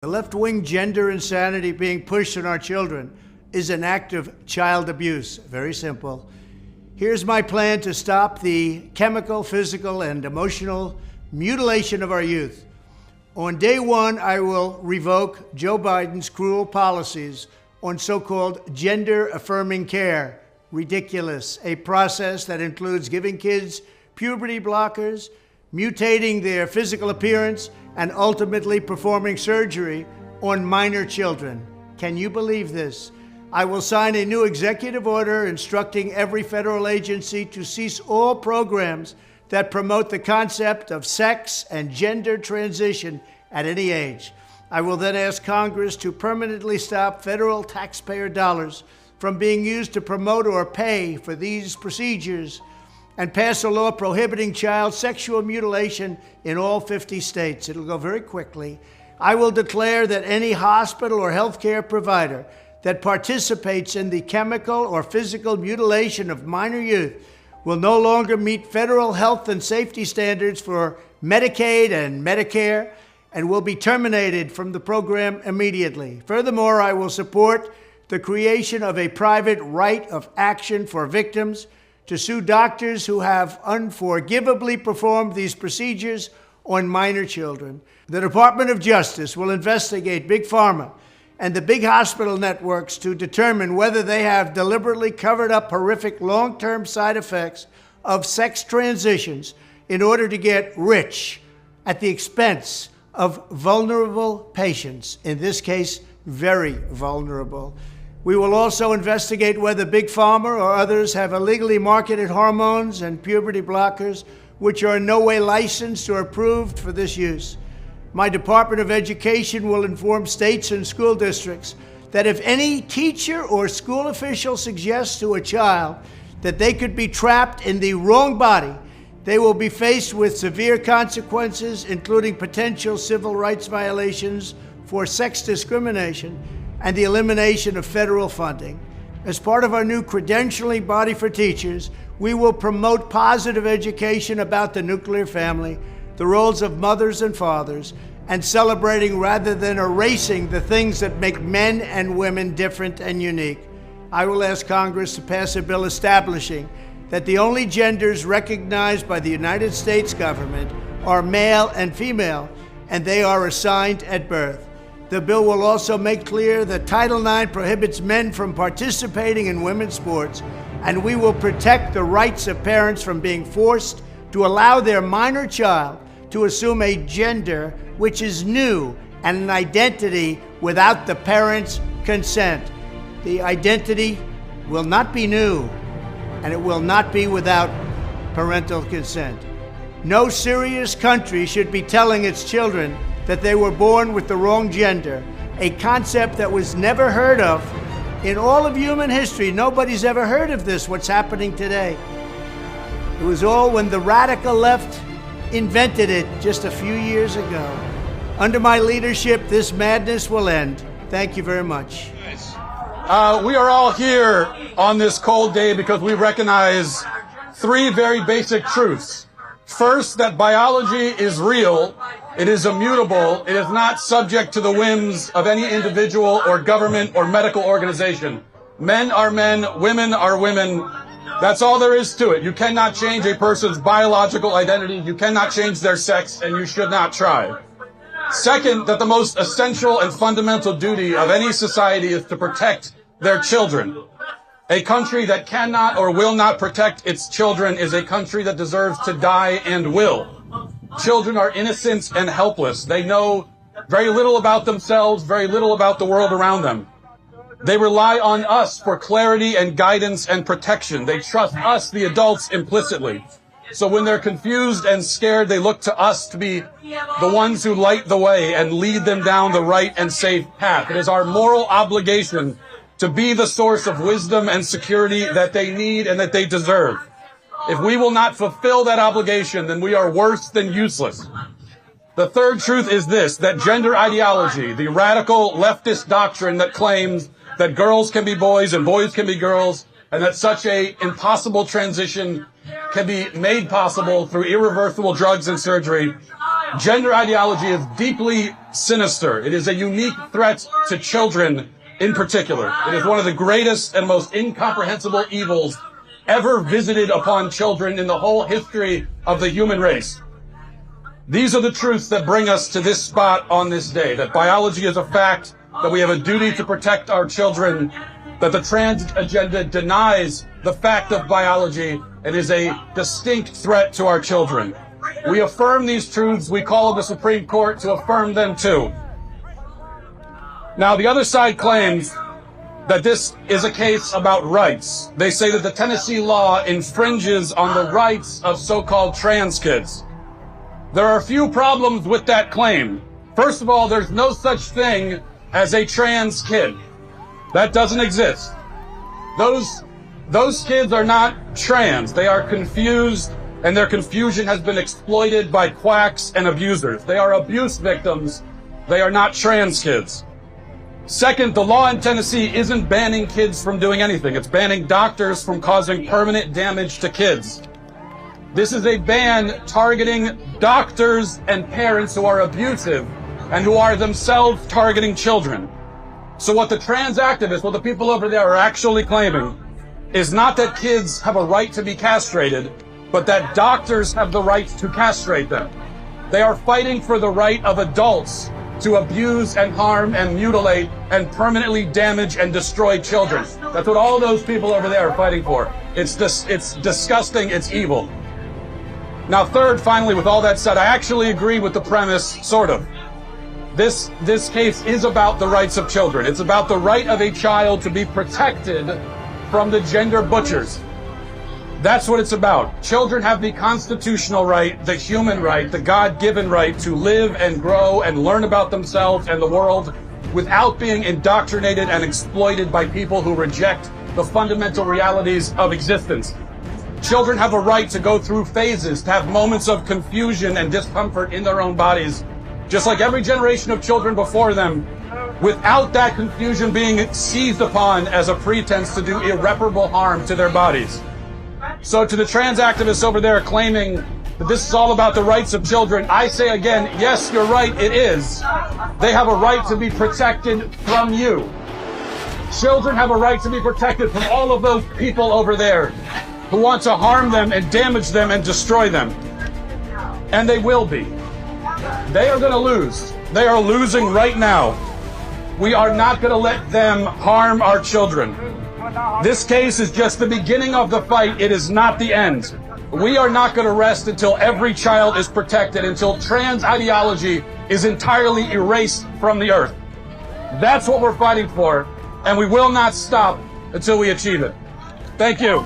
The left-wing gender insanity being pushed on our children is an act of child abuse. Very simple. Here's my plan to stop the chemical, physical, and emotional mutilation of our youth. On day one, I will revoke Joe Biden's cruel policies on so-called gender-affirming care. Ridiculous. A process that includes giving kids puberty blockers, mutating their physical appearance, and ultimately performing surgery on minor children. Can you believe this? I will sign a new executive order instructing every federal agency to cease all programs that promote the concept of sex and gender transition at any age. I will then ask Congress to permanently stop federal taxpayer dollars from being used to promote or pay for these procedures and pass a law prohibiting child sexual mutilation in all 50 states. It'll go very quickly. I will declare that any hospital or healthcare provider that participates in the chemical or physical mutilation of minor youth will no longer meet federal health and safety standards for Medicaid and Medicare and will be terminated from the program immediately. Furthermore, I will support the creation of a private right of action for victims to sue doctors who have unforgivably performed these procedures on minor children. The Department of Justice will investigate Big Pharma and the big hospital networks to determine whether they have deliberately covered up horrific long-term side effects of sex transitions in order to get rich at the expense of vulnerable patients, in this case, very vulnerable. We will also investigate whether Big Pharma or others have illegally marketed hormones and puberty blockers which are in no way licensed or approved for this use. My Department of Education will inform states and school districts that if any teacher or school official suggests to a child that they could be trapped in the wrong body, they will be faced with severe consequences, including potential civil rights violations for sex discrimination and the elimination of federal funding. As part of our new credentialing body for teachers, we will promote positive education about the nuclear family, the roles of mothers and fathers, and celebrating rather than erasing the things that make men and women different and unique. I will ask Congress to pass a bill establishing that the only genders recognized by the United States government are male and female, and they are assigned at birth. The bill will also make clear that Title IX prohibits men from participating in women's sports, and we will protect the rights of parents from being forced to allow their minor child to assume a gender which is new and an identity without the parents' consent. The identity will not be new, and it will not be without parental consent. No serious country should be telling its children that they were born with the wrong gender, a concept that was never heard of in all of human history. Nobody's ever heard of this, what's happening today. It was all when the radical left invented it just a few years ago. Under my leadership, this madness will end. Thank you very much. We are all here on this cold day because we recognize three very basic truths. First, that biology is real. It is immutable. It is not subject to the whims of any individual or government or medical organization. Men are men, women are women. That's all there is to it. You cannot change a person's biological identity. You cannot change their sex, and you should not try. Second, that the most essential and fundamental duty of any society is to protect their children. A country that cannot or will not protect its children is a country that deserves to die and will. Children are innocent and helpless. They know very little about themselves, very little about the world around them. They rely on us for clarity and guidance and protection. They trust us, the adults, implicitly. So when they're confused and scared, they look to us to be the ones who light the way and lead them down the right and safe path. It is our moral obligation to be the source of wisdom and security that they need and that they deserve. If we will not fulfill that obligation, then we are worse than useless. The third truth is this, that gender ideology, the radical leftist doctrine that claims that girls can be boys and boys can be girls, and that such a impossible transition can be made possible through irreversible drugs and surgery, Gender ideology is deeply sinister. It is a unique threat to children in particular. It is one of the greatest and most incomprehensible evils ever visited upon children in the whole history of the human race. These are the truths that bring us to this spot on this day, that biology is a fact, that we have a duty to protect our children, that the trans agenda denies the fact of biology and is a distinct threat to our children. We affirm these truths. We call on the Supreme Court to affirm them too. Now, the other side claims that this is a case about rights. They say that the Tennessee law infringes on the rights of so-called trans kids. There are a few problems with that claim. First of all, there's no such thing as a trans kid. That doesn't exist. Those kids are not trans. They are confused, and their confusion has been exploited by quacks and abusers. They are abuse victims. They are not trans kids. Second, the law in Tennessee isn't banning kids from doing anything. It's banning doctors from causing permanent damage to kids. This is a ban targeting doctors and parents who are abusive and who are themselves targeting children. So what the trans activists, what the people over there are actually claiming is not that kids have a right to be castrated, but that doctors have the right to castrate them. They are fighting for the right of adults to abuse and harm and mutilate and permanently damage and destroy children. That's what all those people over there are fighting for. It's disgusting, it's evil. Now third, finally, with all that said, I actually agree with the premise, sort of. This case is about the rights of children. It's about the right of a child to be protected from the gender butchers. That's what it's about. Children have the constitutional right, the human right, the God-given right to live and grow and learn about themselves and the world without being indoctrinated and exploited by people who reject the fundamental realities of existence. Children have a right to go through phases, to have moments of confusion and discomfort in their own bodies, just like every generation of children before them, without that confusion being seized upon as a pretense to do irreparable harm to their bodies. So to the trans activists over there claiming that this is all about the rights of children, I say again, yes, you're right, it is. They have a right to be protected from you. Children have a right to be protected from all of those people over there who want to harm them and damage them and destroy them. And they will be. They are going to lose. They are losing right now. We are not going to let them harm our children. This case is just the beginning of the fight. It is not the end. We are not going to rest until every child is protected, until trans ideology is entirely erased from the earth. That's what we're fighting for, and we will not stop until we achieve it. Thank you.